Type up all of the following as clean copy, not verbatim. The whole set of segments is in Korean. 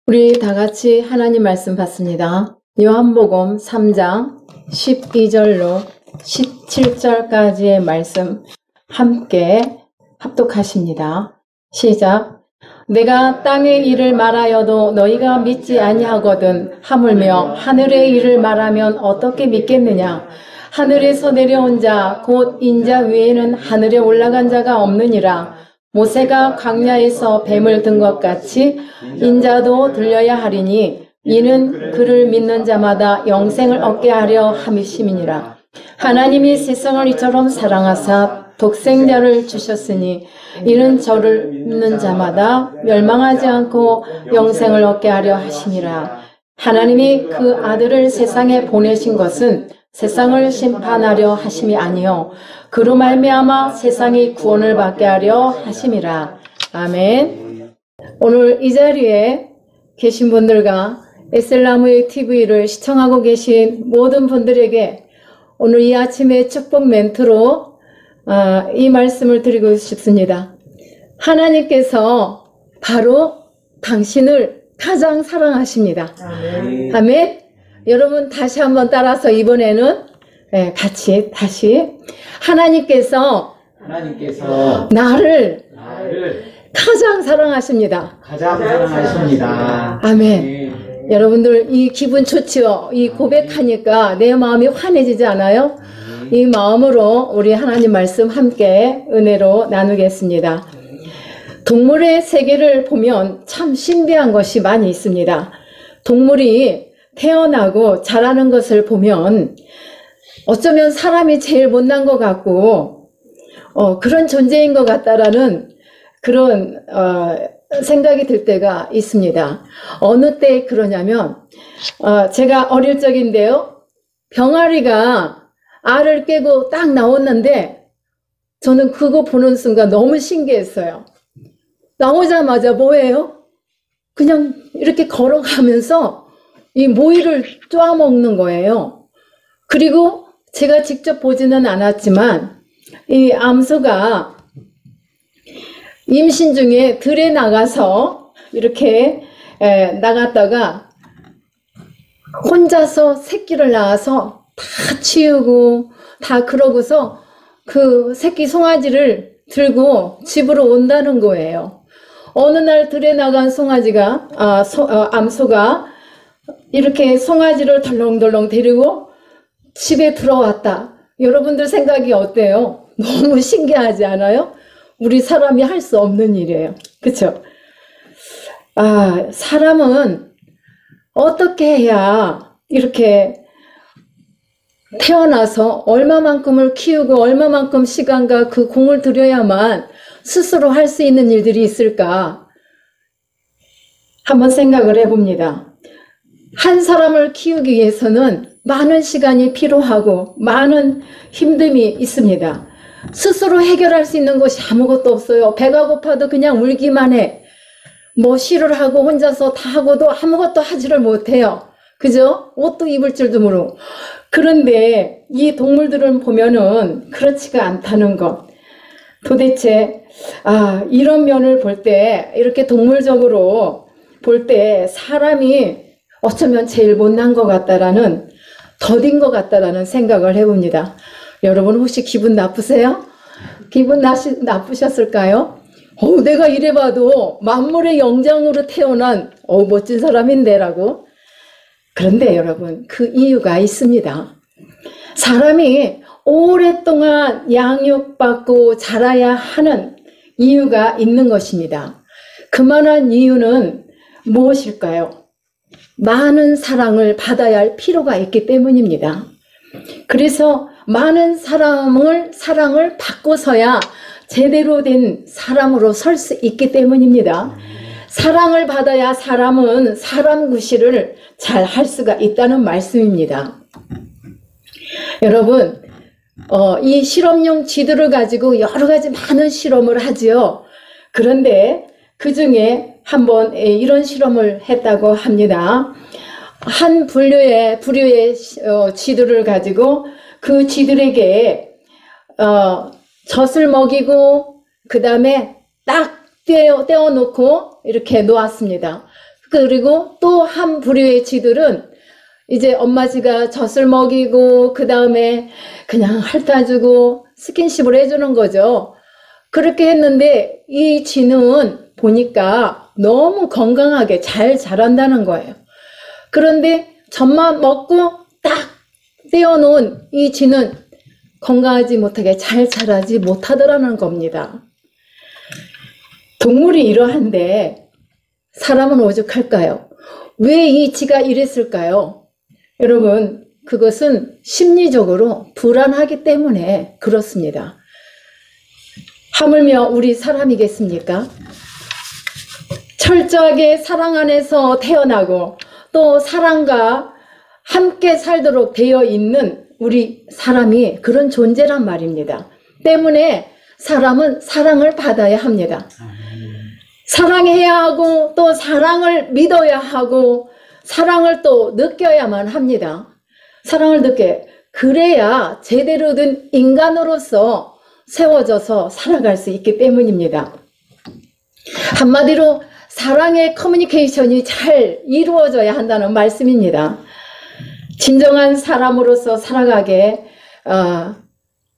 우리 다 같이 하나님 말씀 받습니다. 요한복음 3장 12절로 17절까지의 말씀 함께 합독하십니다. 시작. 내가 땅의 일을 말하여도 너희가 믿지 아니하거든 하물며 하늘의 일을 말하면 어떻게 믿겠느냐. 하늘에서 내려온 자 곧 인자 외에는 하늘에 올라간 자가 없느니라. 모세가 광야에서 뱀을 든 것 같이 인자도 들려야 하리니 이는 그를 믿는 자마다 영생을 얻게 하려 함이심이니라. 하나님이 세상을 이처럼 사랑하사 독생자를 주셨으니 이는 저를 믿는 자마다 멸망하지 않고 영생을 얻게 하려 하심이라. 하나님이 그 아들을 세상에 보내신 것은 세상을 심판하려 하심이 아니요 그로 말미암아 세상이 구원을 받게 하려 하심이라. 아멘. 오늘 이 자리에 계신 분들과 에셀나무의 TV를 시청하고 계신 모든 분들에게 오늘 이 아침에 축복 멘트로 이 말씀을 드리고 싶습니다. 하나님께서 바로 당신을 가장 사랑하십니다. 아멘. 아멘. 여러분 다시 한번 따라서 이번에는 같이 다시 하나님께서 나를 가장 사랑하십니다. 가장 사랑하십니다. 아멘. 여러분들 이 기분 좋지요? 이 고백하니까 내 마음이 환해지지 않아요? 이 마음으로 우리 하나님 말씀 함께 은혜로 나누겠습니다. 동물의 세계를 보면 참 신비한 것이 많이 있습니다. 동물이 태어나고 자라는 것을 보면 어쩌면 사람이 제일 못난 것 같고 그런 존재인 것 같다라는 그런 생각이 들 때가 있습니다. 어느 때 그러냐면 제가 어릴 적인데요. 병아리가 알을 깨고 딱 나왔는데 저는 그거 보는 순간 너무 신기했어요. 나오자마자 뭐예요? 그냥 이렇게 걸어가면서 이 모이를 쪼아먹는 거예요. 그리고 제가 직접 보지는 않았지만 이 암소가 임신 중에 들에 나가서 이렇게 나갔다가 혼자서 새끼를 낳아서 다 치우고 다 그러고서 그 새끼 송아지를 들고 집으로 온다는 거예요. 어느 날 들에 나간 송아지가 암소가 이렇게 송아지를 덜렁덜렁 데리고 집에 들어왔다. 여러분들 생각이 어때요? 너무 신기하지 않아요? 우리 사람이 할 수 없는 일이에요. 그쵸? 사람은 어떻게 해야 이렇게 태어나서 얼마만큼을 키우고 얼마만큼 시간과 그 공을 들여야만 스스로 할 수 있는 일들이 있을까? 한번 생각을 해봅니다. 한 사람을 키우기 위해서는 많은 시간이 필요하고 많은 힘듦이 있습니다. 스스로 해결할 수 있는 것이 아무것도 없어요. 배가 고파도 그냥 울기만 해. 뭐 시를 하고 혼자서 다 하고도 아무것도 하지를 못해요. 그죠? 옷도 입을 줄도 모르고. 그런데 이 동물들을 보면은 그렇지가 않다는 것. 도대체 이런 면을 볼 때 이렇게 동물적으로 볼 때 사람이 어쩌면 제일 못난 것 같다라는 더딘 것 같다라는 생각을 해봅니다. 여러분 혹시 기분 나쁘세요? 기분 나쁘셨을까요? 내가 이래봐도 만물의 영장으로 태어난 멋진 사람인데 라고. 그런데 여러분 그 이유가 있습니다. 사람이 오랫동안 양육받고 자라야 하는 이유가 있는 것입니다. 그만한 이유는 무엇일까요? 많은 사랑을 받아야 할 필요가 있기 때문입니다. 그래서 많은 사랑을 받고서야 제대로 된 사람으로 설 수 있기 때문입니다. 사랑을 받아야 사람은 사람 구실을 잘 할 수가 있다는 말씀입니다. 여러분, 이 실험용 쥐들을 가지고 여러 가지 많은 실험을 하지요. 그런데 그 중에 한번 이런 실험을 했다고 합니다. 한 부류의 쥐들을 가지고 그 쥐들에게 젖을 먹이고 그 다음에 딱 떼어놓고 이렇게 놓았습니다. 그리고 또 한 부류의 쥐들은 이제 엄마 쥐가 젖을 먹이고 그 다음에 그냥 핥아주고 스킨십을 해주는 거죠. 그렇게 했는데 이 쥐는 보니까 너무 건강하게 잘 자란다는 거예요. 그런데 젖만 먹고 딱 떼어놓은 이 쥐는 건강하지 못하게 잘 자라지 못하더라는 겁니다. 동물이 이러한데 사람은 오죽할까요? 왜 이 쥐가 이랬을까요? 여러분, 그것은 심리적으로 불안하기 때문에 그렇습니다. 하물며 우리 사람이겠습니까? 철저하게 사랑 안에서 태어나고 또 사랑과 함께 살도록 되어 있는 우리 사람이 그런 존재란 말입니다. 때문에 사람은 사랑을 받아야 합니다. 사랑해야 하고 또 사랑을 믿어야 하고 사랑을 또 느껴야만 합니다. 사랑을 그래야 제대로 된 인간으로서 세워져서 살아갈 수 있기 때문입니다. 한마디로 사랑의 커뮤니케이션이 잘 이루어져야 한다는 말씀입니다. 진정한 사람으로서 살아가게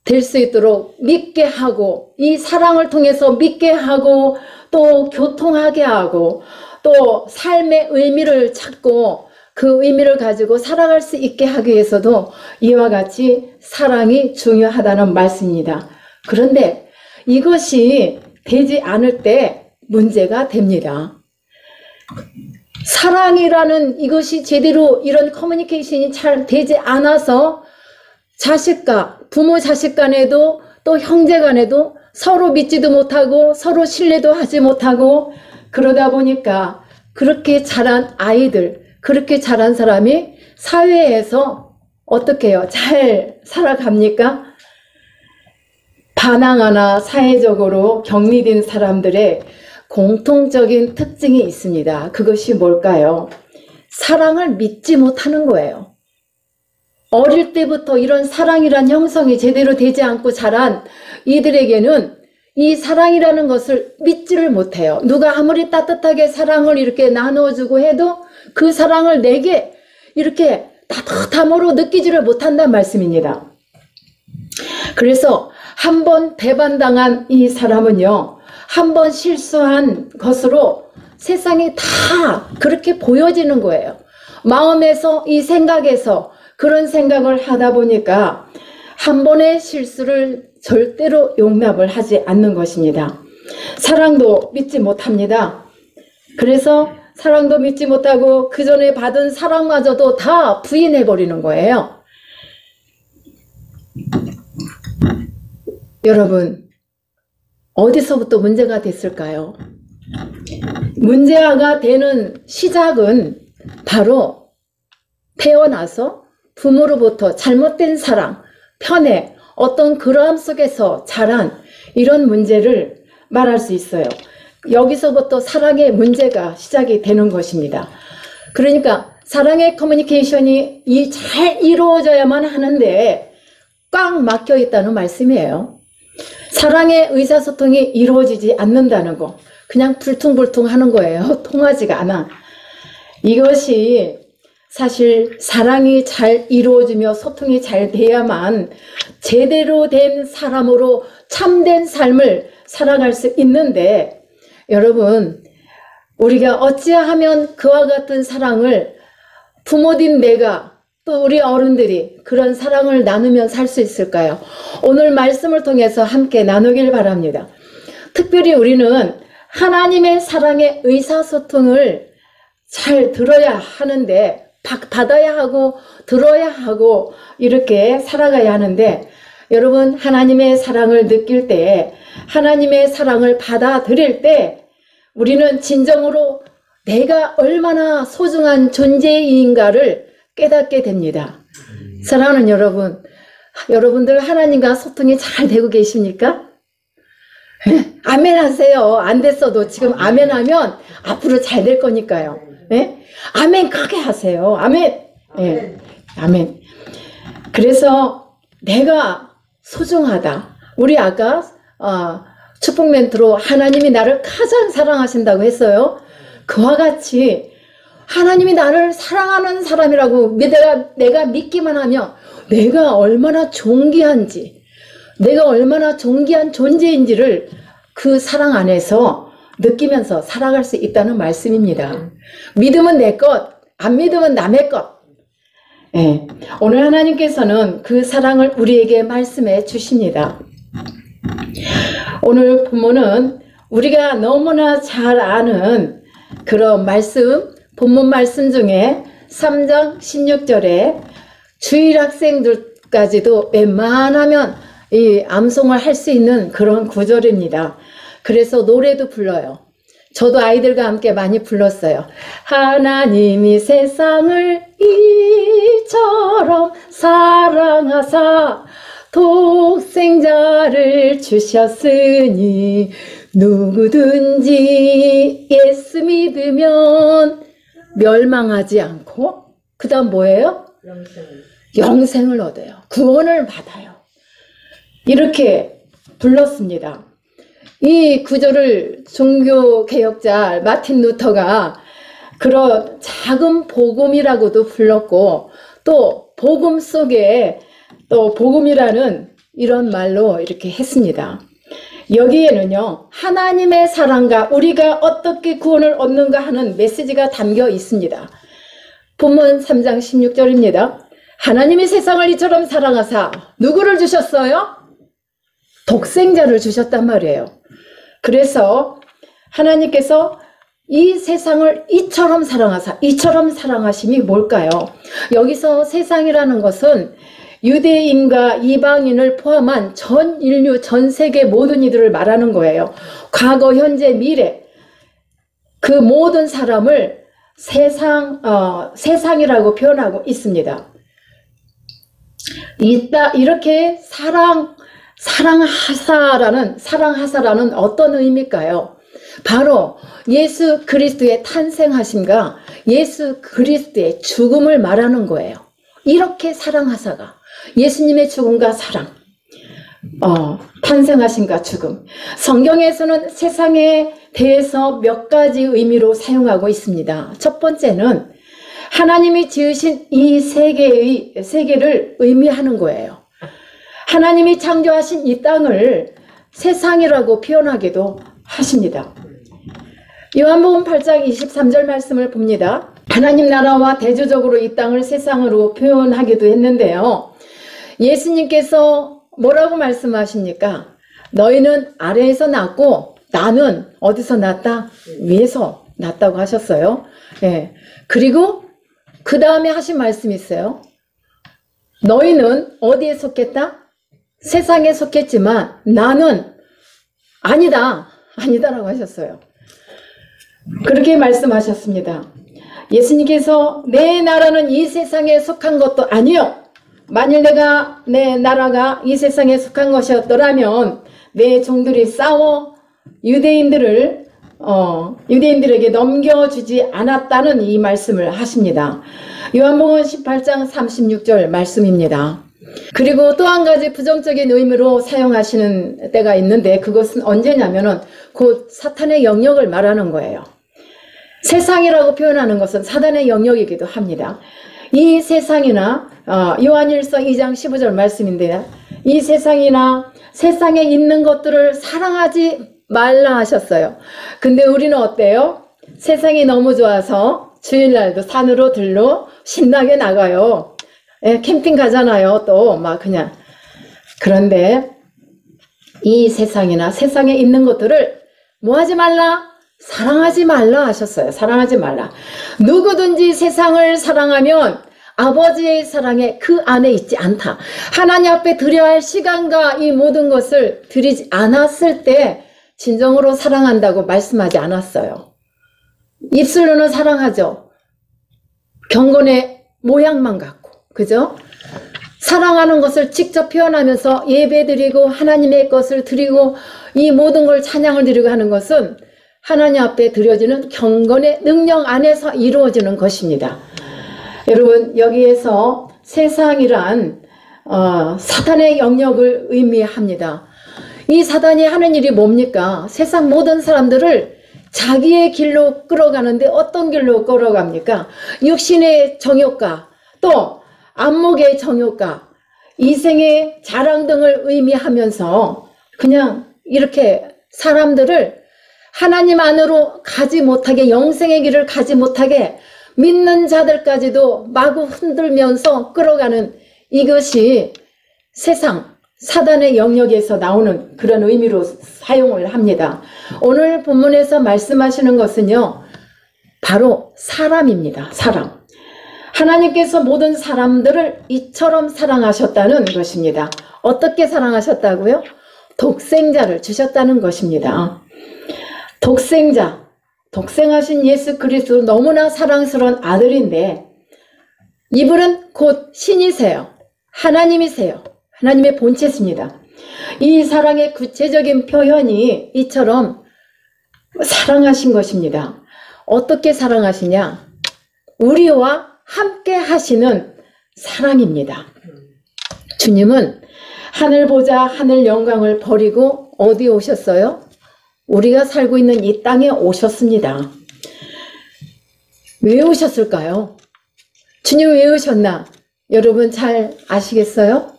될 수 있도록 믿게 하고 이 사랑을 통해서 믿게 하고 또 교통하게 하고 또 삶의 의미를 찾고 그 의미를 가지고 살아갈 수 있게 하기 위해서도 이와 같이 사랑이 중요하다는 말씀입니다. 그런데 이것이 되지 않을 때 문제가 됩니다. 사랑이라는 이것이 제대로 이런 커뮤니케이션이 잘 되지 않아서 자식과 부모 자식 간에도 또 형제 간에도 서로 믿지도 못하고 서로 신뢰도 하지 못하고 그러다 보니까 그렇게 자란 아이들, 그렇게 자란 사람이 사회에서 어떻게 해요? 잘 살아갑니까? 반항하나 사회적으로 격리된 사람들의 공통적인 특징이 있습니다. 그것이 뭘까요? 사랑을 믿지 못하는 거예요. 어릴 때부터 이런 사랑이란 형성이 제대로 되지 않고 자란 이들에게는 이 사랑이라는 것을 믿지를 못해요. 누가 아무리 따뜻하게 사랑을 이렇게 나눠주고 해도 그 사랑을 내게 이렇게 따뜻함으로 느끼지를 못한다는 말씀입니다. 그래서 한번 배반당한 이 사람은요, 한번 실수한 것으로 세상이 다 그렇게 보여지는 거예요. 마음에서 이 생각에서 그런 생각을 하다 보니까 한 번의 실수를 절대로 용납을 하지 않는 것입니다. 사랑도 믿지 못합니다. 그래서 사랑도 믿지 못하고 그 전에 받은 사랑마저도 다 부인해버리는 거예요. 여러분, 어디서부터 문제가 됐을까요? 문제가 되는 시작은 바로 태어나서 부모로부터 잘못된 사랑, 편애, 어떤 그러함 속에서 자란 이런 문제를 말할 수 있어요. 여기서부터 사랑의 문제가 시작이 되는 것입니다. 그러니까 사랑의 커뮤니케이션이 잘 이루어져야만 하는데 꽉 막혀 있다는 말씀이에요. 사랑의 의사소통이 이루어지지 않는다는 거, 그냥 불퉁불퉁 하는 거예요. 통하지가 않아. 이것이 사실 사랑이 잘 이루어지며 소통이 잘 돼야만 제대로 된 사람으로 참된 삶을 살아갈 수 있는데, 여러분, 우리가 어찌하면 그와 같은 사랑을 부모님 내가 또 우리 어른들이 그런 사랑을 나누면 살 수 있을까요? 오늘 말씀을 통해서 함께 나누길 바랍니다. 특별히 우리는 하나님의 사랑의 의사소통을 잘 들어야 하는데, 받아야 하고 들어야 하고 이렇게 살아가야 하는데, 여러분, 하나님의 사랑을 느낄 때, 하나님의 사랑을 받아들일 때 우리는 진정으로 내가 얼마나 소중한 존재인가를 깨닫게 됩니다. 사랑하는 여러분, 여러분들 하나님과 소통이 잘 되고 계십니까? 네? 아멘 하세요. 안 됐어도 지금 아멘 하면 앞으로 잘 될 거니까요. 네? 아멘 크게 하세요. 아멘. 네. 아멘. 그래서 내가 소중하다. 우리 아까 축복 멘트로 하나님이 나를 가장 사랑하신다고 했어요. 그와 같이 하나님이 나를 사랑하는 사람이라고 내가 믿기만 하면 내가 얼마나 존귀한지, 내가 얼마나 존귀한 존재인지를 그 사랑 안에서 느끼면서 살아갈 수 있다는 말씀입니다. 믿으면 내 것, 안 믿으면 남의 것. 예, 오늘 하나님께서는 그 사랑을 우리에게 말씀해 주십니다. 오늘 본문은 우리가 너무나 잘 아는 그런 말씀, 본문 말씀 중에 3장 16절에 주일 학생들까지도 웬만하면 이 암송을 할 수 있는 그런 구절입니다. 그래서 노래도 불러요. 저도 아이들과 함께 많이 불렀어요. 하나님이 세상을 이처럼 사랑하사 독생자를 주셨으니 누구든지 예수 믿으면 멸망하지 않고 그 다음 뭐예요? 영생을 얻어요. 구원을 받아요. 이렇게 불렀습니다. 이 구절을 종교개혁자 마틴 루터가 그런 작은 복음이라고도 불렀고 또 복음 속에 또 복음이라는 이런 말로 이렇게 했습니다. 여기에는요, 하나님의 사랑과 우리가 어떻게 구원을 얻는가 하는 메시지가 담겨 있습니다. 본문 3장 16절입니다. 하나님이 세상을 이처럼 사랑하사 누구를 주셨어요? 독생자를 주셨단 말이에요. 그래서 하나님께서 이 세상을 이처럼 사랑하사, 이처럼 사랑하심이 뭘까요? 여기서 세상이라는 것은 유대인과 이방인을 포함한 전 인류, 전 세계 모든 이들을 말하는 거예요. 과거, 현재, 미래 그 모든 사람을 세상이라고 표현하고 있습니다. 이렇게 사랑하사라는 어떤 의미일까요? 바로 예수 그리스도의 탄생하심과 예수 그리스도의 죽음을 말하는 거예요. 이렇게 사랑하사가 예수님의 죽음과 사랑, 탄생하심과 죽음. 성경에서는 세상에 대해서 몇 가지 의미로 사용하고 있습니다. 첫 번째는 하나님이 지으신 이 세계를 의미하는 거예요. 하나님이 창조하신 이 땅을 세상이라고 표현하기도 하십니다. 요한복음 8장 23절 말씀을 봅니다. 하나님 나라와 대조적으로 이 땅을 세상으로 표현하기도 했는데요. 예수님께서 뭐라고 말씀하십니까? 너희는 아래에서 났고 나는 어디서 났다? 위에서 났다고 하셨어요. 예. 그리고 그 다음에 하신 말씀이 있어요. 너희는 어디에 속했다? 세상에 속했지만 나는 아니다라고 하셨어요. 그렇게 말씀하셨습니다. 예수님께서 내 나라는 이 세상에 속한 것도 아니요. 만일 내 나라가 이 세상에 속한 것이었더라면 내 종들이 싸워 유대인들에게 넘겨주지 않았다는 이 말씀을 하십니다. 요한복음 18장 36절 말씀입니다. 그리고 또 한 가지 부정적인 의미로 사용하시는 때가 있는데 그것은 언제냐면은 곧 사탄의 영역을 말하는 거예요. 세상이라고 표현하는 것은 사단의 영역이기도 합니다. 이 세상이나 요한일서 2장 15절 말씀인데 이 세상이나 세상에 있는 것들을 사랑하지 말라 하셨어요. 근데 우리는 어때요? 세상이 너무 좋아서 주일날도 산으로 들로 신나게 나가요. 예, 캠핑 가잖아요. 또 막 그냥. 그런데 이 세상이나 세상에 있는 것들을 뭐 하지 말라? 사랑하지 말라 하셨어요. 사랑하지 말라. 누구든지 세상을 사랑하면 아버지의 사랑에 그 안에 있지 않다. 하나님 앞에 드려야 할 시간과 이 모든 것을 드리지 않았을 때 진정으로 사랑한다고 말씀하지 않았어요. 입술로는 사랑하죠. 경건의 모양만 갖고. 그죠? 사랑하는 것을 직접 표현하면서 예배드리고 하나님의 것을 드리고 이 모든 걸 찬양을 드리고 하는 것은 하나님 앞에 드려지는 경건의 능력 안에서 이루어지는 것입니다. 여러분 여기에서 세상이란 사탄의 영역을 의미합니다. 이 사단이 하는 일이 뭡니까? 세상 모든 사람들을 자기의 길로 끌어가는데 어떤 길로 끌어갑니까? 육신의 정욕과 또 안목의 정욕과 이생의 자랑 등을 의미하면서 그냥 이렇게 사람들을 하나님 안으로 가지 못하게, 영생의 길을 가지 못하게 믿는 자들까지도 마구 흔들면서 끌어가는, 이것이 세상 사단의 영역에서 나오는 그런 의미로 사용을 합니다. 오늘 본문에서 말씀하시는 것은요, 바로 사람입니다. 사람. 하나님께서 모든 사람들을 이처럼 사랑하셨다는 것입니다. 어떻게 사랑하셨다고요? 독생자를 주셨다는 것입니다. 독생자, 독생하신 예수 그리스도, 너무나 사랑스러운 아들인데 이분은 곧 신이세요. 하나님이세요. 하나님의 본체십니다. 이 사랑의 구체적인 표현이 이처럼 사랑하신 것입니다. 어떻게 사랑하시냐? 우리와 함께 하시는 사랑입니다. 주님은 하늘 보자 하늘 영광을 버리고 어디 오셨어요? 우리가 살고 있는 이 땅에 오셨습니다. 왜 오셨을까요? 주님 왜 오셨나? 여러분 잘 아시겠어요?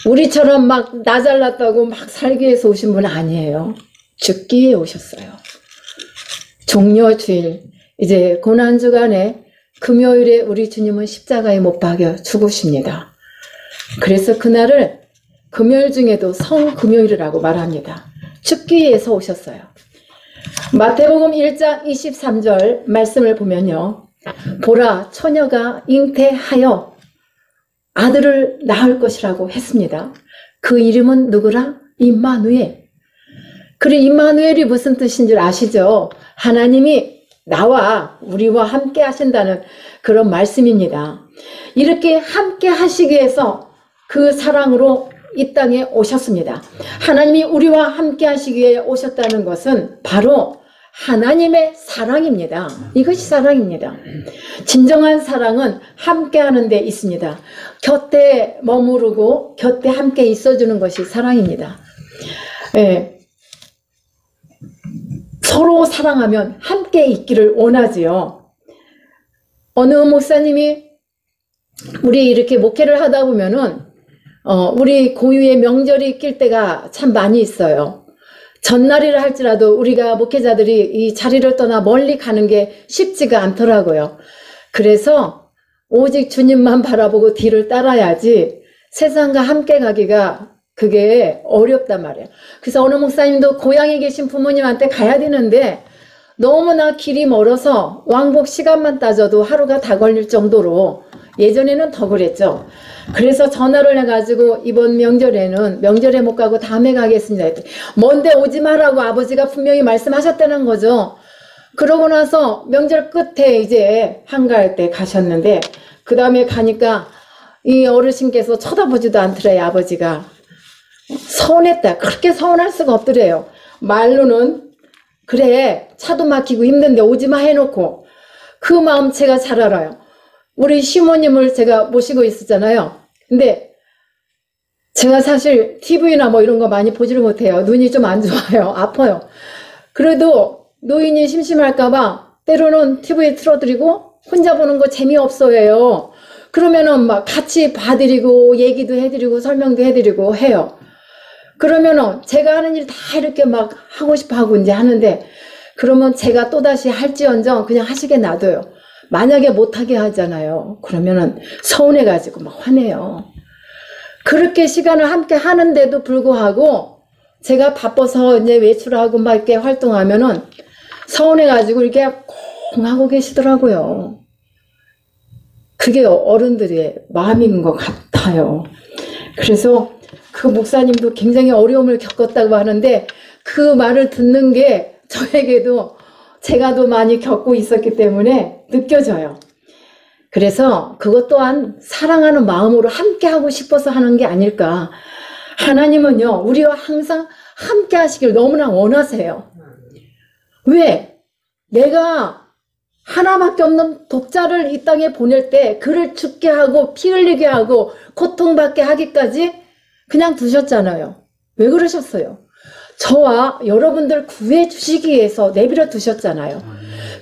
우리처럼 막 나 잘났다고 막 살기 위해서 오신 분 아니에요. 죽기 위해 오셨어요. 종려주일, 이제 고난주간에 금요일에 우리 주님은 십자가에 못 박여 죽으십니다. 그래서 그날을 금요일 중에도 성금요일이라고 말합니다. 죽기 위해서 오셨어요. 마태복음 1장 23절 말씀을 보면요, 보라 처녀가 잉태하여 아들을 낳을 것이라고 했습니다. 그 이름은 누구라? 임마누엘. 그리고 임마누엘이 무슨 뜻인 줄 아시죠? 하나님이 나와 우리와 함께 하신다는 그런 말씀입니다. 이렇게 함께 하시기 위해서 그 사랑으로 이 땅에 오셨습니다. 하나님이 우리와 함께 하시기 위해 오셨다는 것은 바로 하나님의 사랑입니다. 이것이 사랑입니다. 진정한 사랑은 함께 하는 데 있습니다. 곁에 머무르고 곁에 함께 있어주는 것이 사랑입니다. 예. 서로 사랑하면 함께 있기를 원하지요. 어느 목사님이 우리 이렇게 목회를 하다 보면은 우리 고유의 명절이 낄 때가 참 많이 있어요. 전날이라 할지라도 우리가 목회자들이 이 자리를 떠나 멀리 가는 게 쉽지가 않더라고요. 그래서 오직 주님만 바라보고 뒤를 따라야지 세상과 함께 가기가 그게 어렵단 말이에요. 그래서 어느 목사님도 고향에 계신 부모님한테 가야 되는데 너무나 길이 멀어서 왕복 시간만 따져도 하루가 다 걸릴 정도로, 예전에는 더 그랬죠. 그래서 전화를 해가지고 이번 명절에 못 가고 다음에 가겠습니다 했더니 먼데 오지 말라고 아버지가 분명히 말씀하셨다는 거죠. 그러고 나서 명절 끝에 이제 한가할 때 가셨는데 그 다음에 가니까 이 어르신께서 쳐다보지도 않더래요. 아버지가 서운했다. 그렇게 서운할 수가 없더래요. 말로는 그래 차도 막히고 힘든데 오지마 해놓고, 그 마음 제가 잘 알아요. 우리 시모님을 제가 모시고 있었잖아요. 근데 제가 사실 TV나 뭐 이런 거 많이 보지를 못해요. 눈이 좀 안 좋아요. 아파요. 그래도 노인이 심심할까봐 때로는 TV 틀어드리고 혼자 보는 거 재미없어요. 그러면은 막 같이 봐드리고 얘기도 해드리고 설명도 해드리고 해요. 그러면은 제가 하는 일 다 이렇게 막 하고 싶어 하고 이제 하는데, 그러면 제가 또다시 할지언정 그냥 하시게 놔둬요. 만약에 못하게 하잖아요. 그러면은 서운해가지고 막 화내요. 그렇게 시간을 함께 하는데도 불구하고 제가 바빠서 이제 외출하고 막 이렇게 활동하면은 서운해가지고 이렇게 콩 하고 계시더라고요. 그게 어른들의 마음인 것 같아요. 그래서 그 목사님도 굉장히 어려움을 겪었다고 하는데 그 말을 듣는 게 저에게도 제가 더 많이 겪고 있었기 때문에 느껴져요. 그래서 그것 또한 사랑하는 마음으로 함께 하고 싶어서 하는 게 아닐까. 하나님은요, 우리와 항상 함께 하시길 너무나 원하세요. 왜? 내가 하나밖에 없는 독자를 이 땅에 보낼 때 그를 죽게 하고 피 흘리게 하고 고통받게 하기까지 그냥 두셨잖아요. 왜 그러셨어요? 저와 여러분들 구해주시기 위해서 내버려 두셨잖아요.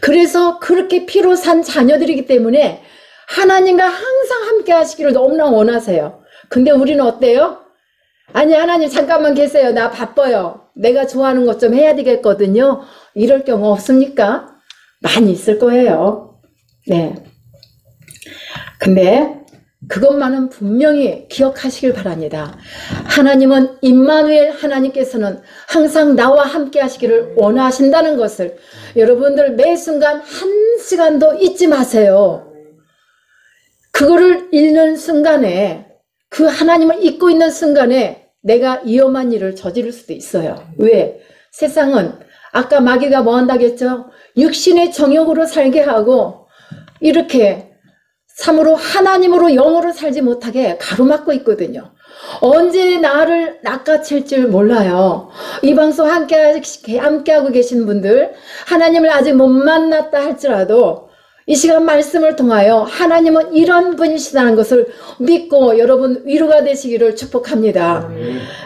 그래서 그렇게 피로 산 자녀들이기 때문에 하나님과 항상 함께 하시기를 너무나 원하세요. 근데 우리는 어때요? 아니, 하나님 잠깐만 계세요. 나 바빠요. 내가 좋아하는 것 좀 해야 되겠거든요. 이럴 경우 없습니까? 많이 있을 거예요. 네. 근데 그것만은 분명히 기억하시길 바랍니다. 하나님은 임마누엘, 하나님께서는 항상 나와 함께 하시기를 원하신다는 것을 여러분들 매 순간 한 시간도 잊지 마세요. 그거를 읽는 순간에, 그 하나님을 잊고 있는 순간에 내가 위험한 일을 저지를 수도 있어요. 왜? 세상은 아까 마귀가 뭐 한다겠죠? 육신의 정욕으로 살게 하고 이렇게 참으로 하나님으로 영으로 살지 못하게 가로막고 있거든요. 언제 나를 낚아챌 줄 몰라요. 이 방송 함께하고 계신 분들, 하나님을 아직 못 만났다 할지라도 이 시간 말씀을 통하여 하나님은 이런 분이시다는 것을 믿고 여러분 위로가 되시기를 축복합니다.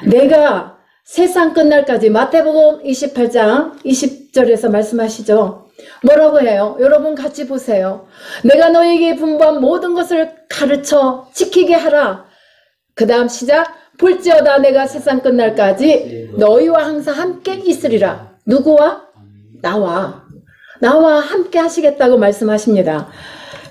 내가 세상 끝날까지, 마태복음 28장 20절에서 말씀하시죠. 뭐라고 해요? 여러분 같이 보세요. 내가 너에게 분부한 모든 것을 가르쳐 지키게 하라. 그 다음 시작. 볼지어다 내가 세상 끝날까지 너희와 항상 함께 있으리라. 누구와? 나와 함께 하시겠다고 말씀하십니다.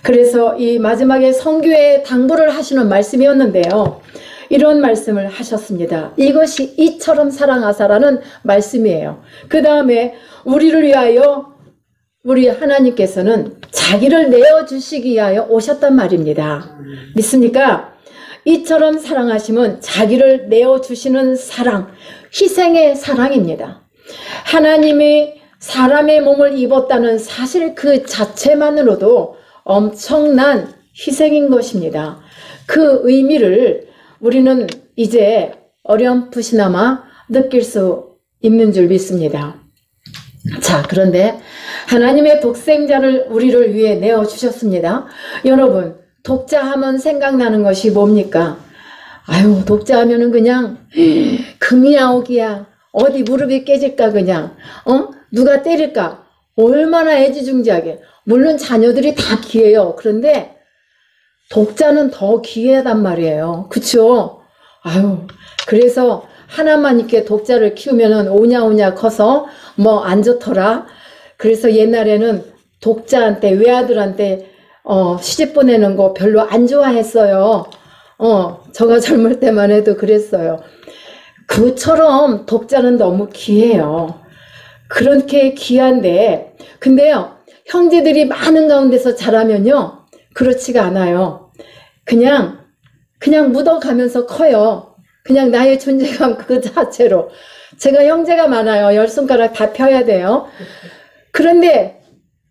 그래서 이 마지막에 성교에 당부를 하시는 말씀이었는데요. 이런 말씀을 하셨습니다. 이것이 이처럼 사랑하사라는 말씀이에요. 그 다음에 우리를 위하여 우리 하나님께서는 자기를 내어주시기 위하여 오셨단 말입니다. 믿습니까? 이처럼 사랑하심은 자기를 내어주시는 사랑, 희생의 사랑입니다. 하나님이 사람의 몸을 입었다는 사실 그 자체만으로도 엄청난 희생인 것입니다. 그 의미를 우리는 이제 어렴풋이나마 느낄 수 있는 줄 믿습니다. 자, 그런데 하나님의 독생자를 우리를 위해 내어주셨습니다. 여러분, 독자하면 생각나는 것이 뭡니까? 아유, 독자하면은 그냥 금이 나오기야. 어디 무릎이 깨질까 그냥. 누가 때릴까? 얼마나 애지중지하게. 물론 자녀들이 다 귀해요. 그런데 독자는 더 귀하단 말이에요. 그쵸? 아유, 그래서 하나만 이렇게 독자를 키우면은 오냐오냐 커서 뭐 안 좋더라. 그래서 옛날에는 독자한테, 외아들한테 시집 보내는 거 별로 안 좋아했어요. 저가 젊을 때만 해도 그랬어요. 그처럼 독자는 너무 귀해요. 그렇게 귀한데, 근데요, 형제들이 많은 가운데서 자라면요, 그렇지가 않아요. 그냥 묻어가면서 커요. 그냥 나의 존재감 그 자체로. 제가 형제가 많아요. 10손가락 다 펴야 돼요. 그런데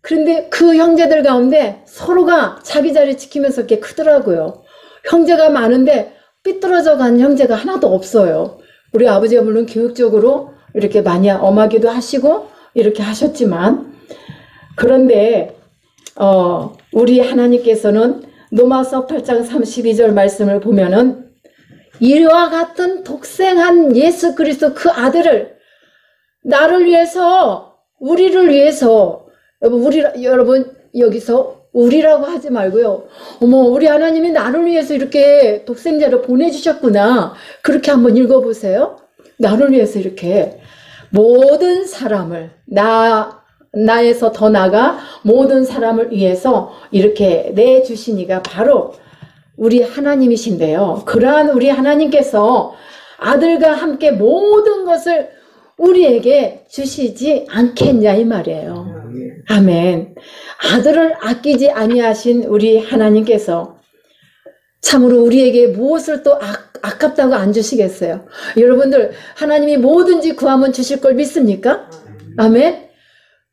그 형제들 가운데 서로가 자기 자리 지키면서 이렇게 크더라고요. 형제가 많은데 삐뚤어져 간 형제가 하나도 없어요. 우리 아버지가 물론 교육적으로 이렇게 많이 엄하기도 하시고 이렇게 하셨지만, 그런데 우리 하나님께서는 로마서 8장 32절 말씀을 보면은 이와 같은 독생한 예수 그리스도 그 아들을 나를 위해서, 우리를 위해서, 여러분 여기서 우리라고 하지 말고요. 어머, 우리 하나님이 나를 위해서 이렇게 독생자를 보내주셨구나. 그렇게 한번 읽어보세요. 나를 위해서 이렇게 모든 사람을, 나에서 더 나아가 모든 사람을 위해서 이렇게 내주신 이가 바로 우리 하나님이신데요. 그러한 우리 하나님께서 아들과 함께 모든 것을 우리에게 주시지 않겠냐 이 말이에요. 아멘. 아들을 아끼지 아니하신 우리 하나님께서 참으로 우리에게 무엇을 또 아깝다고 안 주시겠어요? 여러분들, 하나님이 뭐든지 구하면 주실 걸 믿습니까? 아멘.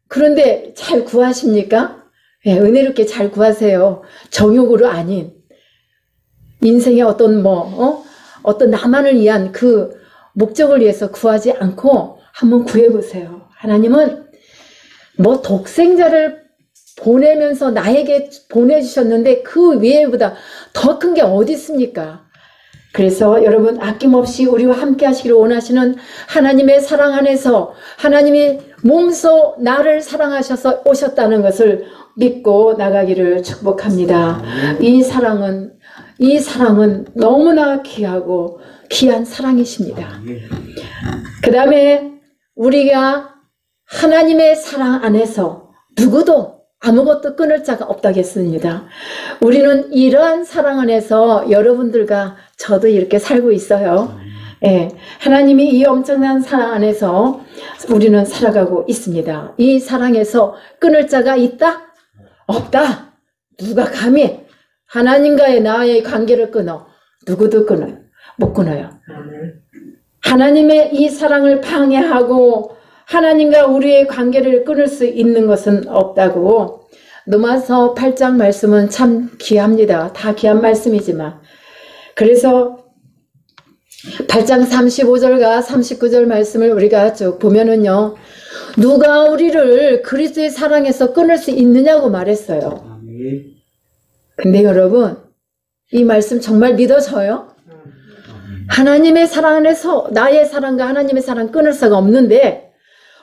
그런데 잘 구하십니까? 네, 은혜롭게 잘 구하세요. 정욕으로 아닌 인생의 어떤 어떤 나만을 위한 그 목적을 위해서 구하지 않고 한번 구해보세요. 하나님은 뭐 독생자를 보내면서 나에게 보내주셨는데 그 외에보다 더 큰 게 어디 있습니까? 그래서 여러분 아낌없이 우리와 함께 하시기를 원하시는 하나님의 사랑 안에서 하나님이 몸소 나를 사랑하셔서 오셨다는 것을 믿고 나가기를 축복합니다. 이 사랑은 너무나 귀하고 귀한 사랑이십니다. 그 다음에 우리가 하나님의 사랑 안에서 누구도 아무것도 끊을 자가 없다겠습니다. 우리는 이러한 사랑 안에서 여러분들과 저도 이렇게 살고 있어요. 예, 하나님이 이 엄청난 사랑 안에서 우리는 살아가고 있습니다. 이 사랑에서 끊을 자가 있다? 없다. 누가 감히 하나님과의 나의 관계를 끊어? 누구도 끊어요. 못 끊어요. 하나님의 이 사랑을 방해하고 하나님과 우리의 관계를 끊을 수 있는 것은 없다고. 로마서 8장 말씀은 참 귀합니다. 다 귀한 말씀이지만. 그래서 8장 35절과 39절 말씀을 우리가 쭉 보면은요. 누가 우리를 그리스도의 사랑에서 끊을 수 있느냐고 말했어요. 근데 여러분, 이 말씀 정말 믿어져요? 하나님의 사랑 안에서 나의 사랑과 하나님의 사랑 끊을 수가 없는데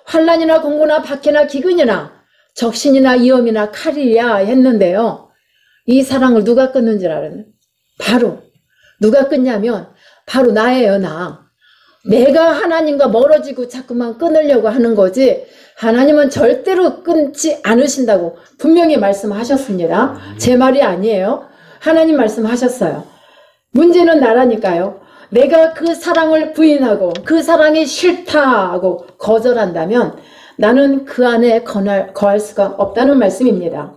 환난이나 공고나 박해나 기근이나 적신이나 위험이나 칼이야 했는데요. 이 사랑을 누가 끊는 줄 알아요? 바로 누가 끊냐면 바로 나예요. 내가 하나님과 멀어지고 자꾸만 끊으려고 하는 거지 하나님은 절대로 끊지 않으신다고 분명히 말씀하셨습니다. 제 말이 아니에요. 하나님 말씀하셨어요. 문제는 나라니까요. 내가 그 사랑을 부인하고 그 사랑이 싫다고 거절한다면 나는 그 안에 거할 수가 없다는 말씀입니다.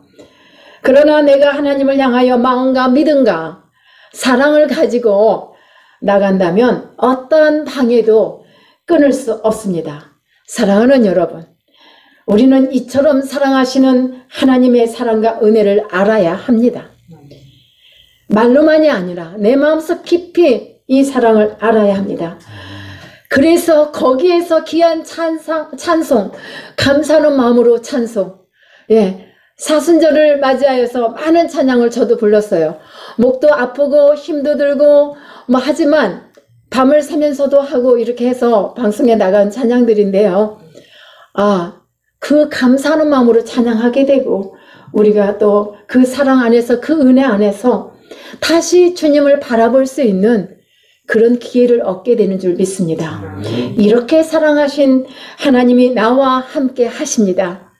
그러나 내가 하나님을 향하여 마음과 믿음과 사랑을 가지고 나간다면 어떠한 방해도 끊을 수 없습니다. 사랑하는 여러분, 우리는 이처럼 사랑하시는 하나님의 사랑과 은혜를 알아야 합니다. 말로만이 아니라 내 마음속 깊이 이 사랑을 알아야 합니다. 그래서 거기에서 귀한 찬송, 감사하는 마음으로 찬송. 예, 사순절을 맞이하여서 많은 찬양을 저도 불렀어요. 목도 아프고 힘도 들고 하지만 밤을 새면서도 하고 이렇게 해서 방송에 나간 찬양들인데요. 그 감사하는 마음으로 찬양하게 되고 우리가 또 그 사랑 안에서 그 은혜 안에서 다시 주님을 바라볼 수 있는 그런 기회를 얻게 되는 줄 믿습니다. 이렇게 사랑하신 하나님이 나와 함께 하십니다.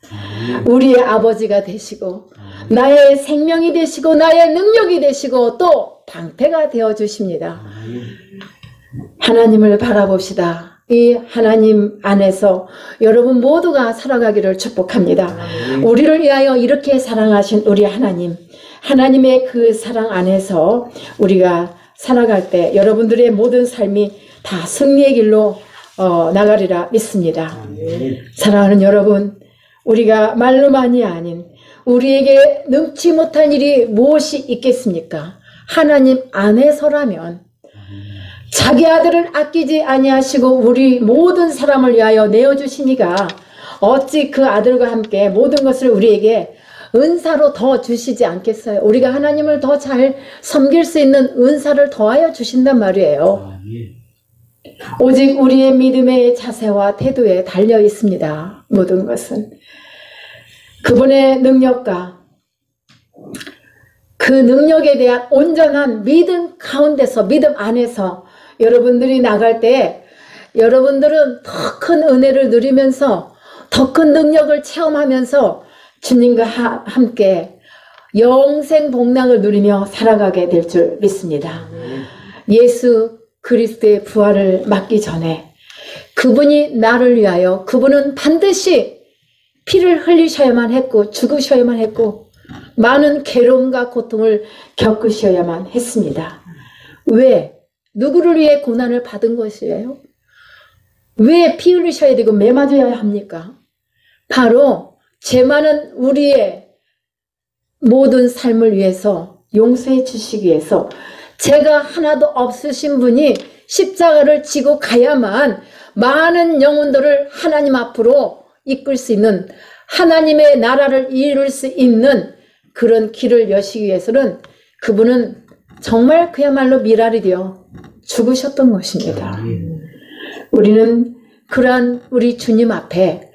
우리의 아버지가 되시고 나의 생명이 되시고 나의 능력이 되시고 또 방패가 되어 주십니다. 하나님을 바라봅시다. 이 하나님 안에서 여러분 모두가 살아가기를 축복합니다. 우리를 위하여 이렇게 사랑하신 우리 하나님, 하나님의 그 사랑 안에서 우리가 살아갈 때 여러분들의 모든 삶이 다 승리의 길로 나가리라 믿습니다. 사랑하는 여러분, 우리가 말로만이 아닌 우리에게 능치 못한 일이 무엇이 있겠습니까? 하나님 안에서라면 자기 아들을 아끼지 아니하시고 우리 모든 사람을 위하여 내어주시니까 어찌 그 아들과 함께 모든 것을 우리에게 은사로 더 주시지 않겠어요? 우리가 하나님을 더 잘 섬길 수 있는 은사를 더하여 주신단 말이에요. 오직 우리의 믿음의 자세와 태도에 달려 있습니다. 모든 것은 그분의 능력과 그 능력에 대한 온전한 믿음 가운데서, 믿음 안에서 여러분들이 나갈 때 여러분들은 더 큰 은혜를 누리면서 더 큰 능력을 체험하면서 주님과 함께 영생 복락을 누리며 살아가게 될 줄 믿습니다. 예수 그리스도의 부활을 맞기 전에 그분이 나를 위하여 그분은 반드시 피를 흘리셔야만 했고 죽으셔야만 했고 많은 괴로움과 고통을 겪으셔야만 했습니다. 왜? 누구를 위해 고난을 받은 것이에요? 왜 피 흘리셔야 되고 매 맞아야 합니까? 바로 죄 많은 우리의 모든 삶을 위해서 용서해 주시기 위해서 죄가 하나도 없으신 분이 십자가를 지고 가야만 많은 영혼들을 하나님 앞으로 이끌 수 있는 하나님의 나라를 이룰 수 있는 그런 길을 여시기 위해서는 그분은 정말 그야말로 미랄이 되어 죽으셨던 것입니다. 우리는 그러한 우리 주님 앞에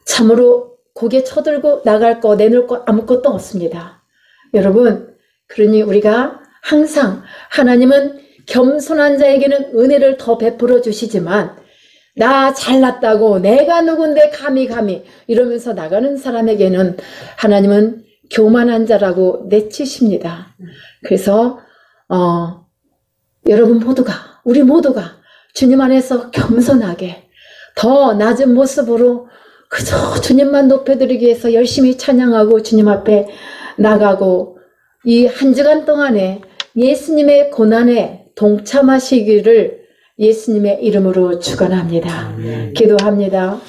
참으로 고개 쳐들고 나갈 거 내놓을 거 아무것도 없습니다. 여러분, 그러니 우리가 항상 하나님은 겸손한 자에게는 은혜를 더 베풀어 주시지만 나 잘났다고 내가 누군데 감히 이러면서 나가는 사람에게는 하나님은 교만한 자라고 내치십니다. 그래서 여러분 모두가, 우리 모두가 주님 안에서 겸손하게 더 낮은 모습으로 그저 주님만 높여드리기 위해서 열심히 찬양하고 주님 앞에 나가고 이 한 주간 동안에 예수님의 고난에 동참하시기를 예수님의 이름으로 축원합니다. 기도합니다.